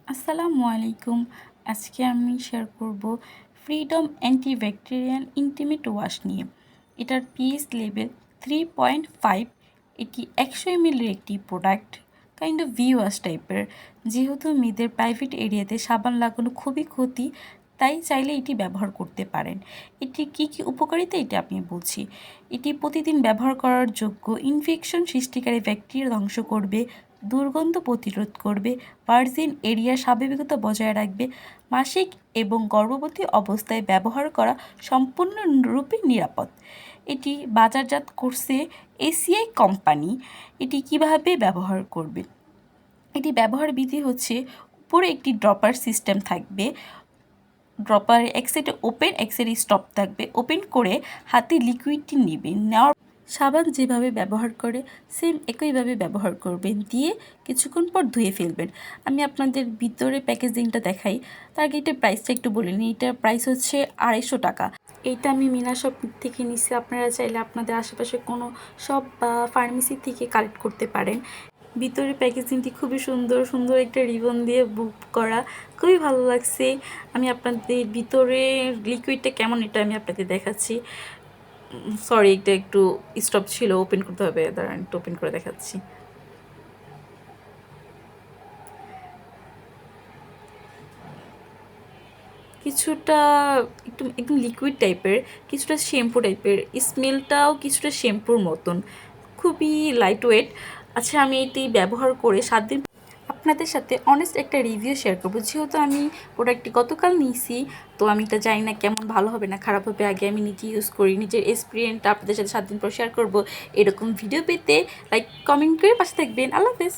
আসসালামু আলাইকুম। আজকে আমি শেয়ার করব ফ্রিডম অ্যান্টিব্যাকটেরিয়াল ইন্টিমেট ওয়াশ নিয়ে। এটার পিএইচ লেভেল 3.5। এটি 100 ml এর একটি product, kind of V wash টাইপের। যেহেতু মেয়েদের প্রাইভেট এরিয়াতে সাবান লাগানো খুবই ক্ষতি, তাই চাইলে এটি ব্যবহার করতে পারেন। এটির কী কী উপকারিতা এটা আমি বলছি। এটি প্রতিদিন ব্যবহার করার যোগ্য, ইনফেকশন সৃষ্টিকারী ব্যাকটেরিয়া ধ্বংস করবে, দুর্গন্ধ প্রতিরোধ করবে, ভার্জিন এরিয়ার স্বাভাবিকতা বজায় রাখবে। মাসিক এবং গর্ভবতী অবস্থায় ব্যবহার করা সম্পূর্ণরূপে নিরাপদ। এটি বাজারজাত করছে এসিআই কোম্পানি। এটি কিভাবে ব্যবহার করবে? এটি ব্যবহার বিধি হচ্ছে, উপরে একটি ড্রপার সিস্টেম থাকবে। ড্রপার এক সাইডে ওপেন, এক সাইডে স্টপ থাকবে। ওপেন করে হাতে লিকুইডটি নেবেন, নেওয়ার সাবান যেভাবে ব্যবহার করে সেম একইভাবে ব্যবহার করবেন, দিয়ে কিছুক্ষণ পর ধুয়ে ফেলবেন। আমি আপনাদের ভিতরে প্যাকেজিংটা দেখাই, তার আগে এটার প্রাইসটা একটু বলে নিই। এটার প্রাইস হচ্ছে 250 টাকা। এইটা আমি মিনা শপ থেকে নিচ্ছি, আপনারা চাইলে আপনাদের আশেপাশে কোনো শপ বা ফার্মেসি থেকে কালেক্ট করতে পারেন। ভিতরে প্যাকেজিংটি খুবই সুন্দর, সুন্দর একটা রিবন দিয়ে বুক করা, খুবই ভালো লাগছে। আমি আপনাদের ভিতরে লিকুইডটা কেমন এটা আমি আপনাদের দেখাচ্ছি। সরি, এটা একটু স্টপ ছিল, ওপেন করতে হবে, দাঁড়ান একটু ওপেন করে দেখাচ্ছি। কিছুটা একটু একদম লিকুইড টাইপের, কিছুটা শ্যাম্পু টাইপের, স্মেলটাও কিছুটা শ্যাম্পুর মতন, খুবই লাইট ওয়েট। আচ্ছা, আমি এটি ব্যবহার করে 7 দিন আপনাদের সাথে অনেস্ট একটা রিভিউ শেয়ার করবো। যেহেতু আমি প্রোডাক্টটি গতকাল নিয়েছি, তো আমি এটা জানি না কেমন ভালো হবে না খারাপ হবে। আগে আমি নিজে ইউজ করি, নিজের এক্সপিরিয়েন্সটা আপনাদের সাথে 7 দিন পর শেয়ার করবো। এরকম ভিডিও পেতে লাইক কমেন্ট করে পাশে থাকবেন। আল্লাহ হাফেজ।